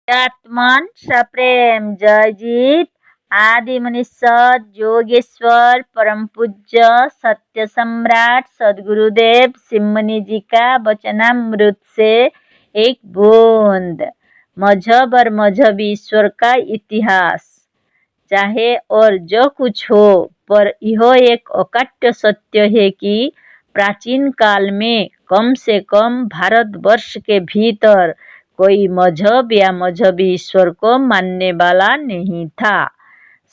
आत्मन सप्रेम जयजीत आदि मनीषद योगेश्वर परम पूज्य सत्य सम्राट सदगुरुदेव सिमनी जी का वचनामृत से एक बूंद। मजहब और मजहबी ईश्वर का इतिहास। चाहे और जो कुछ हो, पर यह एक अकाट्य सत्य है कि प्राचीन काल में कम से कम भारतवर्ष के भीतर कोई मजहब या मजहबी ईश्वर को मानने वाला नहीं था।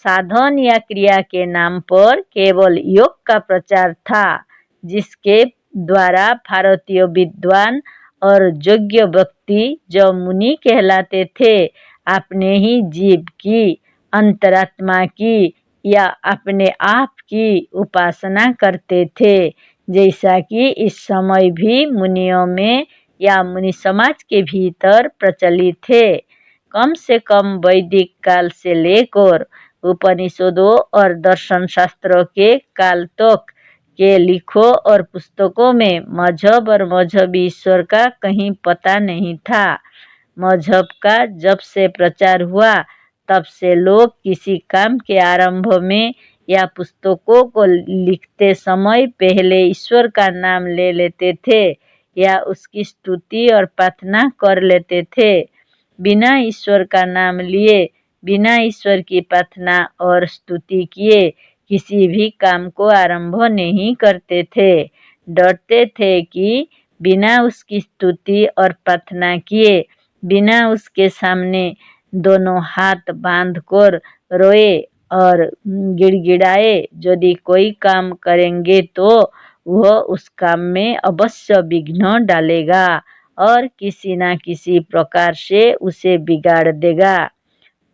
साधन या क्रिया के नाम पर केवल योग का प्रचार था, जिसके द्वारा भारतीय विद्वान और योग्य व्यक्ति, जो मुनि कहलाते थे, अपने ही जीव की, अंतरात्मा की या अपने आप की उपासना करते थे, जैसा कि इस समय भी मुनियों में या मुनि समाज के भीतर प्रचलित है। कम से कम वैदिक काल से लेकर उपनिषदों और दर्शन शास्त्रों के काल तक के लिखों और पुस्तकों में मजहब और मजहबी ईश्वर का कहीं पता नहीं था। मजहब का जब से प्रचार हुआ, तब से लोग किसी काम के आरंभ में या पुस्तकों को लिखते समय पहले ईश्वर का नाम ले लेते थे या उसकी स्तुति और प्रार्थना कर लेते थे। बिना ईश्वर का नाम लिए, बिना ईश्वर की प्रार्थना और स्तुति किए किसी भी काम को आरंभ नहीं करते थे। डरते थे कि बिना उसकी स्तुति और प्रार्थना किए, बिना उसके सामने दोनों हाथ बांध कर रोए और गिड़गिड़ाए यदि कोई काम करेंगे तो वह उस काम में अवश्य विघ्न डालेगा और किसी न किसी प्रकार से उसे बिगाड़ देगा।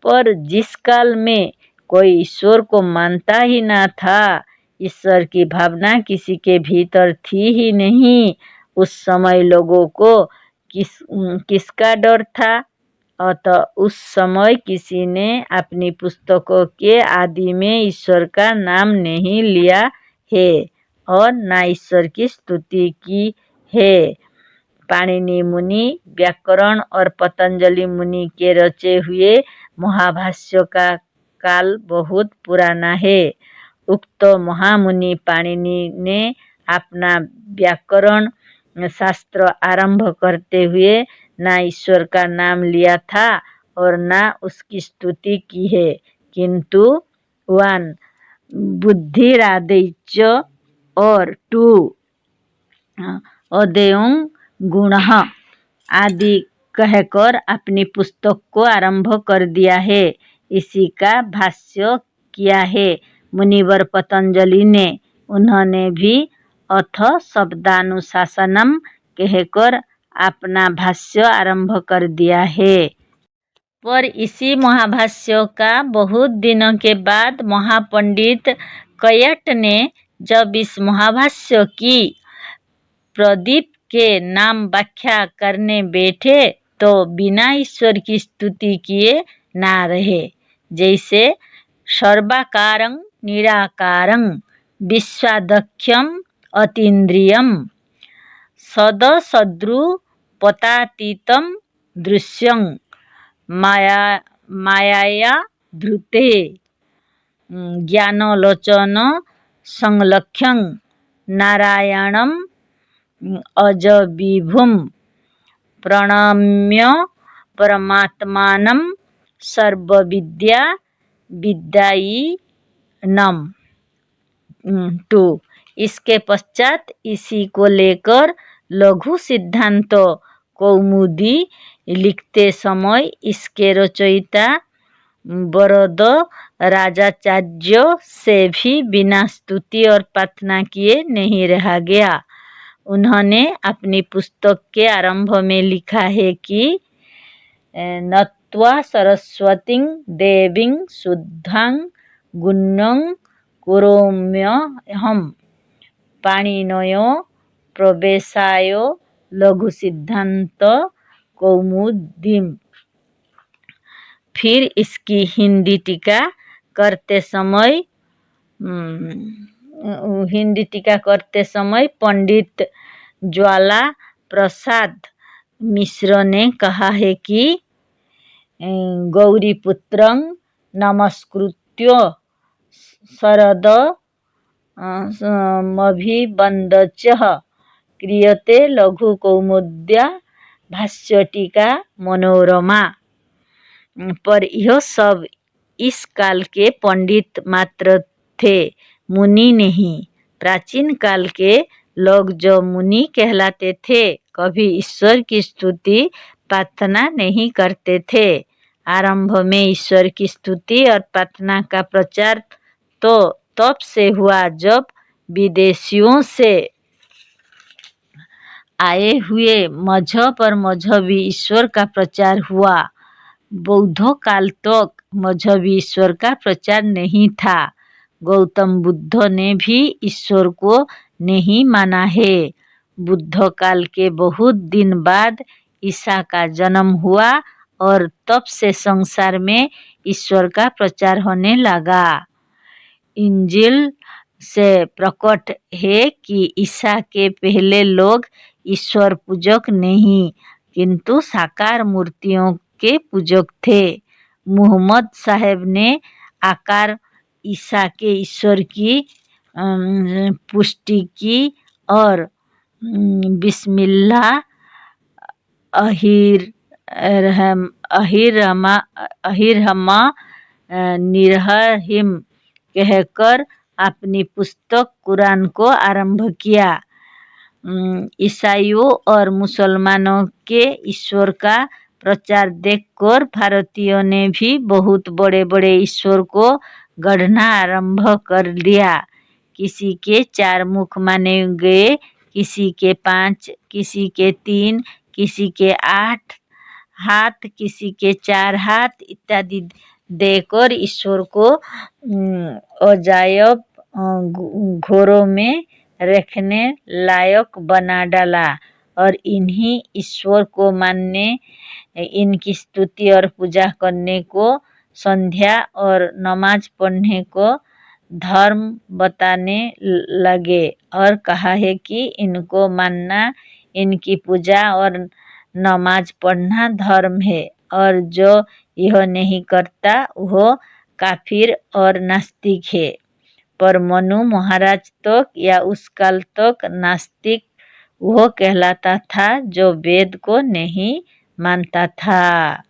पर जिस काल में कोई ईश्वर को मानता ही ना था, ईश्वर की भावना किसी के भीतर थी ही नहीं, उस समय लोगों को किसका डर था? अतः उस समय किसी ने अपनी पुस्तकों के आदि में ईश्वर का नाम नहीं लिया है और न ईश्वर की स्तुति की है। पाणिनि मुनि व्याकरण और पतंजलि मुनि के रचे हुए महाभाष्य का काल बहुत पुराना है। उक्त महामुनि पाणिनि ने अपना व्याकरण शास्त्र आरंभ करते हुए ना ईश्वर का नाम लिया था और ना उसकी स्तुति की है, किंतु 1 बुद्धिरादैच और 2 अदेयं गुणः आदि कहकर अपनी पुस्तक को आरंभ कर दिया है। इसी का भाष्य किया है मुनिवर पतंजलि ने। उन्होंने भी अथ शब्दानुशासनम कहकर अपना भाष्य आरंभ कर दिया है। पर इसी महाभाष्य का बहुत दिनों के बाद महापंडित कयट ने जब इस महाभाष्य की प्रदीप के नाम व्याख्या करने बैठे, तो बिना ईश्वर की स्तुति किए ना रहे। जैसे सर्वाकारं निराकारं विश्वाध्यक्षं अतीन्द्रियं सदसद्रूपतातीतं दृश्यं मायाया धृते ज्ञानलोचन संलक्ष्यं नारायणं अजविभुं प्रणम्य परमात्मानं सर्वविद्या विद्यायिनम्। 2 इसके पश्चात इसी को लेकर लघु सिद्धांत कौमुदी लिखते समय इसके रचयिता वरद राजाचार्य से भी बिना स्तुति और प्रार्थना किए नहीं रहा गया। उन्होंने अपनी पुस्तक के आरंभ में लिखा है कि नत्वा सरस्वतीं देवीं शुद्धां गुण्यं करोम्यहं पाणिनयो प्रवेशाय लघु सिद्धांत कौमुदीम। फिर इसकी हिंदी टीका करते समय पंडित ज्वाला प्रसाद मिश्र ने कहा है कि गौरीपुत्रं नमस्कृत्य शरद मभिवन्दच्च क्रियते लघुकौमुद्या भाष्यटीका मनोरमा। पर यह सब इस काल के पंडित मात्र थे, मुनि नहीं। प्राचीन काल के लोग जो मुनि कहलाते थे, कभी ईश्वर की स्तुति प्रार्थना नहीं करते थे। आरंभ में ईश्वर की स्तुति और प्रार्थना का प्रचार तो तब से हुआ जब विदेशियों से आए हुए मजहब और मजहबी ईश्वर का प्रचार हुआ। बौद्ध काल तक मजहबी ईश्वर का प्रचार नहीं था। गौतम बुद्ध ने भी ईश्वर को नहीं माना है। बुद्ध काल के बहुत दिन बाद ईसा का जन्म हुआ और तब से संसार में ईश्वर का प्रचार होने लगा। इंजिल से प्रकट है कि ईसा के पहले लोग ईश्वर पूजक नहीं, किंतु साकार मूर्तियों के पूजक थे। मुहम्मद साहब ने आकार ईसा के ईश्वर की पुष्टि की और बिस्मिल्लाह अहिरमा निरहिम कहकर अपनी पुस्तक कुरान को आरंभ किया। ईसाइयों और मुसलमानों के ईश्वर का प्रचार देखकर भारतीयों ने भी बहुत बड़े बड़े ईश्वर को गढ़ना आरंभ कर दिया। किसी के 4 मुख माने गए, किसी के 5, किसी के 3, किसी के 8 हाथ, किसी के 4 हाथ इत्यादि देकर ईश्वर को अजायब घोरों में रखने लायक बना डाला और इन्हीं ईश्वर को मानने, इनकी स्तुति और पूजा करने को, संध्या और नमाज पढ़ने को धर्म बताने लगे और कहा है कि इनको मानना, इनकी पूजा और नमाज पढ़ना धर्म है और जो यह नहीं करता वह काफिर और नास्तिक है। पर मनु महाराज तक या उस काल तक नास्तिक वह कहलाता था जो वेद को नहीं मानता था।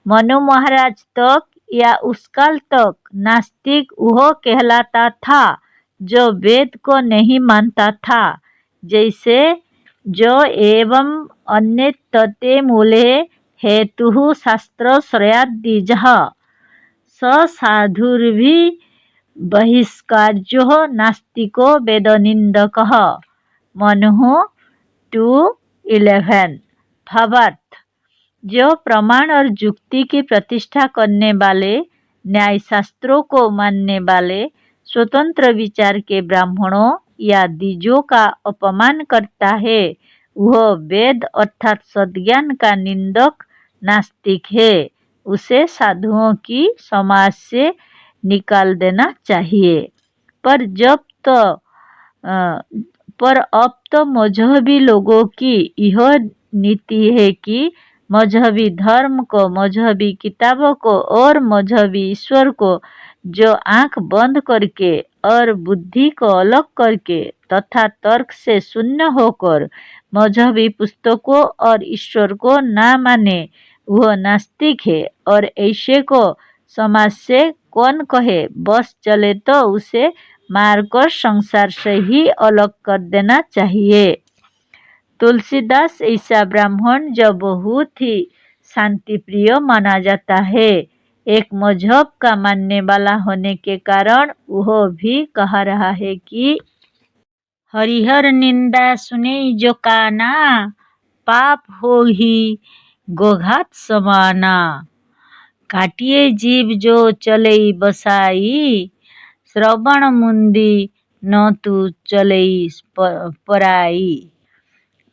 मनु महाराज तक या उस काल तक नास्तिक वह कहलाता था जो वेद को नहीं मानता था। जैसे जो एवं अन्य तते मूले हेतु शास्त्र श्रयाद्विजः स साधुर्भि बहिष्कार्यो नास्तिको वेदनिंदकः। मनु 2:11। भावार्थ, जो प्रमाण और युक्ति की प्रतिष्ठा करने वाले, न्याय शास्त्रों को मानने वाले, स्वतंत्र विचार के ब्राह्मणों या द्विजों का अपमान करता है, वह वेद अर्थात सद्ज्ञान का निंदक नास्तिक है। उसे साधुओं की समाज से निकाल देना चाहिए। पर अब तो मजहबी लोगों की यह नीति है कि मजहबी धर्म को, मजहबी किताबों को और मजहबी ईश्वर को जो आंख बंद करके और बुद्धि को अलग करके तथा तर्क से शून्य होकर मजहबी पुस्तकों और ईश्वर को ना माने, वह नास्तिक है और ऐसे को समाज से कौन कहे। बस चले तो उसे मारकर संसार से ही अलग कर देना चाहिए। तुलसीदास ऐसा ब्राह्मण जो बहुत ही शांतिप्रिय माना जाता है, एक मजहब का मानने वाला होने के कारण वह भी कह रहा है कि हरिहर निंदा सुने जो काना, पाप हो ही गोघात समाना। काटिए जीव जो चलई बसाई, श्रवण मुंदी न तू चलई पराई।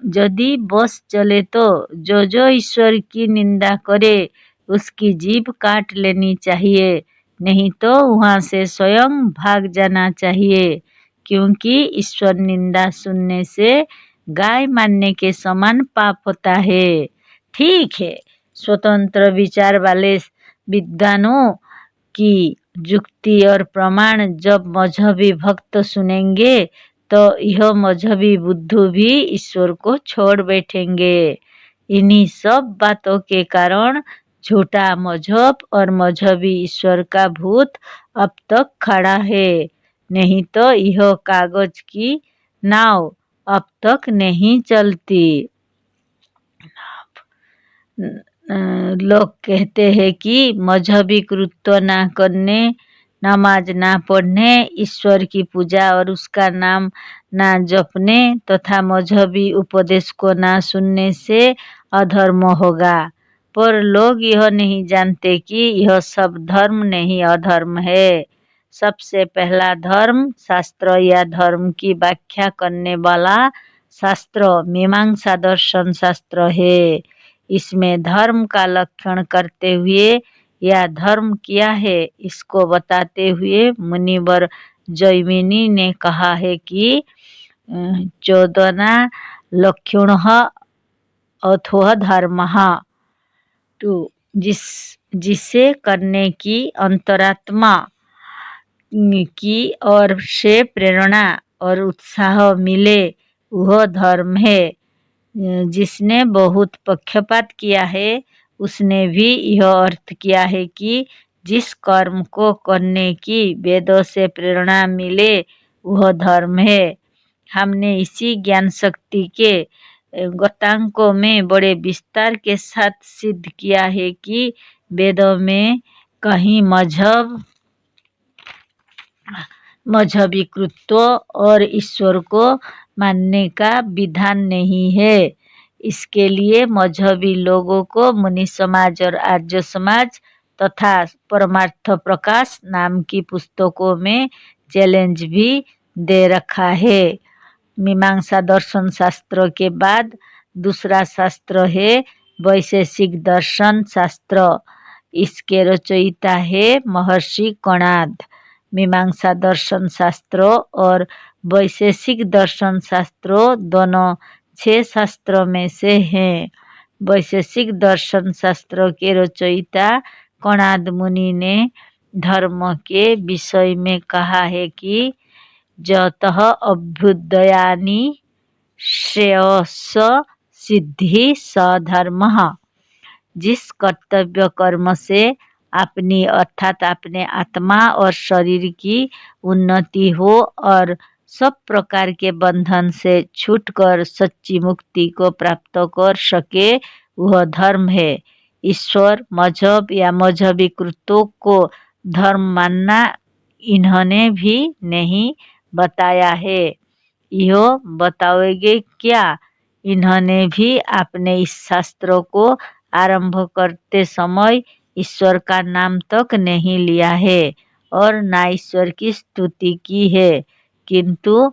यदि बस चले तो जो ईश्वर की निंदा करे उसकी जीभ काट लेनी चाहिए, नहीं तो वहाँ से स्वयं भाग जाना चाहिए, क्योंकि ईश्वर निंदा सुनने से गाय मारने के समान पाप होता है। ठीक है, स्वतंत्र विचार वाले विद्वानों की युक्ति और प्रमाण जब मजहबी भक्त सुनेंगे तो यह मजहबी बुद्धू भी ईश्वर को छोड़ बैठेंगे। इन्हीं सब बातों के कारण झूठा मजहब और मजहबी ईश्वर का भूत अब तक खड़ा है, नहीं तो यह कागज की नाव अब तक नहीं चलती। लोग कहते हैं कि मजहबी कृत्य ना करने, नमाज ना पढ़ने, ईश्वर की पूजा और उसका नाम ना जपने तथा मजहबी उपदेश को ना सुनने से अधर्म होगा। पर लोग यह नहीं जानते कि यह सब धर्म नहीं अधर्म है। सबसे पहला धर्म शास्त्र या धर्म की व्याख्या करने वाला शास्त्र मीमांसा दर्शन शास्त्र है। इसमें धर्म का लक्षण करते हुए या धर्म क्या है इसको बताते हुए मुनिवर जैमिनी ने कहा है कि 14 लक्षणः अथो धर्मः, तो जिसे करने की अंतरात्मा की ओर से प्रेरणा और उत्साह मिले वह धर्म है। जिसने बहुत पक्षपात किया है उसने भी यह अर्थ किया है कि जिस कर्म को करने की वेदों से प्रेरणा मिले वह धर्म है। हमने इसी ज्ञान शक्ति के गतांकों में बड़े विस्तार के साथ सिद्ध किया है कि वेदों में कहीं मजहबी कृत्यों और ईश्वर को मानने का विधान नहीं है। इसके लिए मजहबी लोगों को मुनि समाज और आर्य समाज तथा परमार्थ प्रकाश नाम की पुस्तकों में चैलेंज भी दे रखा है। मीमांसा दर्शन शास्त्र के बाद दूसरा शास्त्र है वैशेषिक दर्शन शास्त्र। इसके रचयिता है महर्षि कणाद। मीमांसा दर्शन शास्त्र और वैशेषिक दर्शन शास्त्र दोनों 6 शास्त्रों में से हैं। वैशेषिक दर्शन शास्त्र के रचयिता कणाद मुनि ने धर्म के विषय में कहा है कि जतः अभ्युदयानि श्रेयस सिद्धि स धर्मः। जिस कर्तव्य कर्म से अपनी अर्थात अपने आत्मा और शरीर की उन्नति हो और सब प्रकार के बंधन से छूटकर सच्ची मुक्ति को प्राप्त कर सके वह धर्म है। ईश्वर मजहब या मजहबी कृत्यों को धर्म मानना इन्होंने भी नहीं बताया है। यह बताओगे क्या? इन्होंने भी अपने इस शास्त्रों को आरंभ करते समय ईश्वर का नाम तक नहीं लिया है और ना ईश्वर की स्तुति की है, किंतु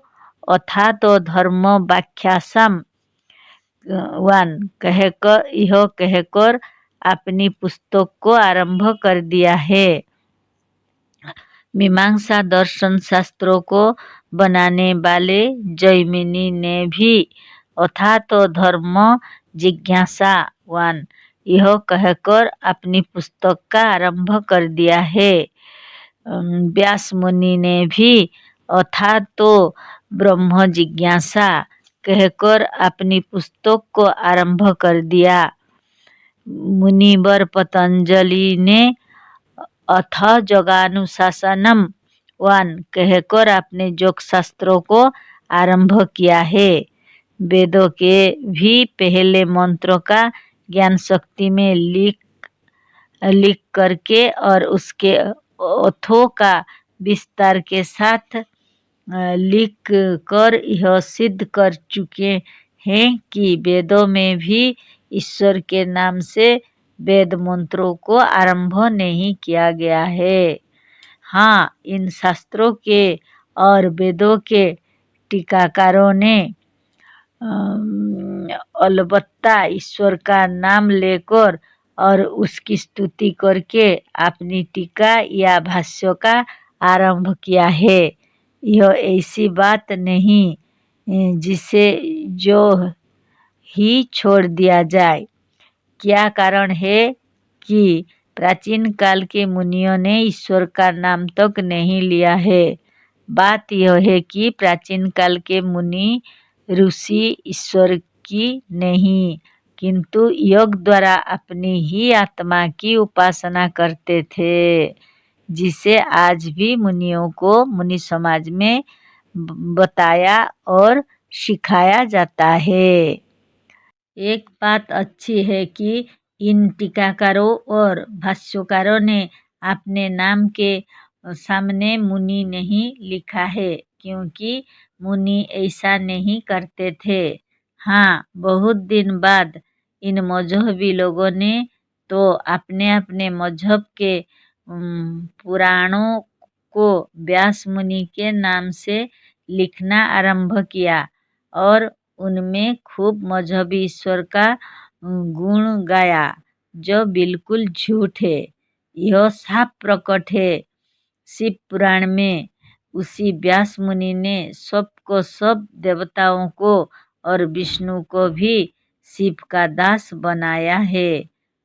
अथा तो धर्म व्याख्यासम 1 कहकर अपनी पुस्तक को आरंभ कर दिया है। मीमांसा दर्शन शास्त्रों को बनाने वाले जैमिनी ने भी अथा तो धर्म जिज्ञासा 1 यह कहकर अपनी पुस्तक का आरंभ कर दिया है। व्यास मुनि ने भी अथा तो ब्रह्म जिज्ञासा कहकर अपनी पुस्तक को आरंभ कर दिया। मुनिवर पतंजलि ने अथ योगानुशासनम 1 कहकर अपने योग शास्त्रों को आरंभ किया है। वेदों के भी पहले मंत्रों का ज्ञान शक्ति में लिख करके और उसके अर्थों का विस्तार के साथ लिख कर यह सिद्ध कर चुके हैं कि वेदों में भी ईश्वर के नाम से वेद मंत्रों को आरंभ नहीं किया गया है। हाँ, इन शास्त्रों के और वेदों के टीकाकारों ने अलबत्ता ईश्वर का नाम लेकर और उसकी स्तुति करके अपनी टीका या भाष्य का आरंभ किया है। यह ऐसी बात नहीं जिसे जो ही छोड़ दिया जाए। क्या कारण है कि प्राचीन काल के मुनियों ने ईश्वर का नाम तक नहीं लिया है? बात यह है कि प्राचीन काल के मुनि ऋषि ईश्वर की नहीं किंतु योग द्वारा अपनी ही आत्मा की उपासना करते थे, जिसे आज भी मुनियों को मुनि समाज में बताया और सिखाया जाता है। एक बात अच्छी है कि इन टीकाकारों और भाष्यकारों ने अपने नाम के सामने मुनि नहीं लिखा है, क्योंकि मुनि ऐसा नहीं करते थे। हाँ, बहुत दिन बाद इन मजहबी लोगों ने तो अपने अपने मजहब के पुराणों को व्यास मुनि के नाम से लिखना आरंभ किया और उनमें खूब मजहबी ईश्वर का गुण गाया, जो बिल्कुल झूठ है। यह साफ प्रकट है शिव पुराण में। उसी व्यास मुनि ने सबको सब देवताओं को और विष्णु को भी शिव का दास बनाया है।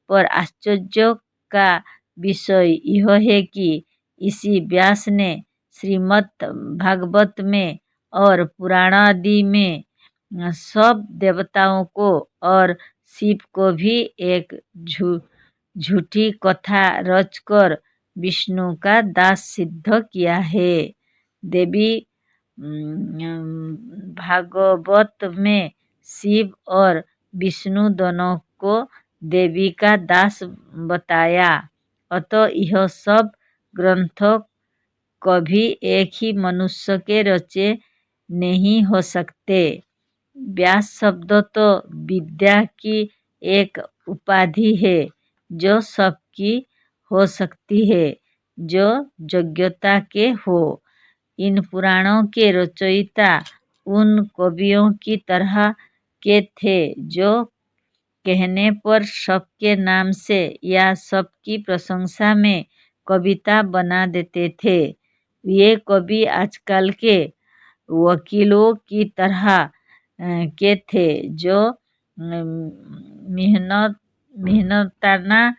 पर आश्चर्य का विषय यह है कि इसी व्यास ने श्रीमद् भागवत में और पुराण आदि में सब देवताओं को और शिव को भी एक झूठी कथा रचकर विष्णु का दास सिद्ध किया है। देवी भागवत में शिव और विष्णु दोनों को देवी का दास बताया, अतः यह सब ग्रंथ कभी एक ही मनुष्य के रचे नहीं हो सकते। व्यास शब्द तो विद्या की एक उपाधि है जो सबकी हो सकती है, जो योग्यता के हो। इन पुराणों के रचयिता उन कवियों की तरह के थे जो कहने पर सबके नाम से या सबकी प्रशंसा में कविता बना देते थे। ये कवि आजकल के वकीलों की तरह के थे जो मेहनताना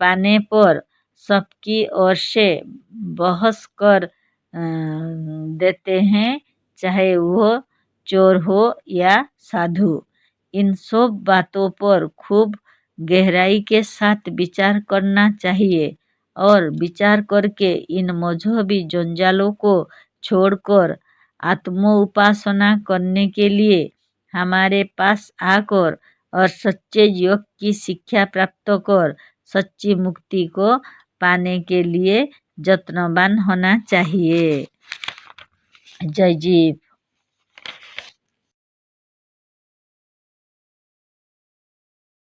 पाने पर सबकी ओर से बहस कर देते हैं, चाहे वो चोर हो या साधु। इन सब बातों पर खूब गहराई के साथ विचार करना चाहिए और विचार करके इन मजहबी जंजालों को छोड़कर आत्मोपासना करने के लिए हमारे पास आकर और सच्चे योग की शिक्षा प्राप्त कर सच्ची मुक्ति को पाने के लिए यत्नवान होना चाहिए। जय जीव।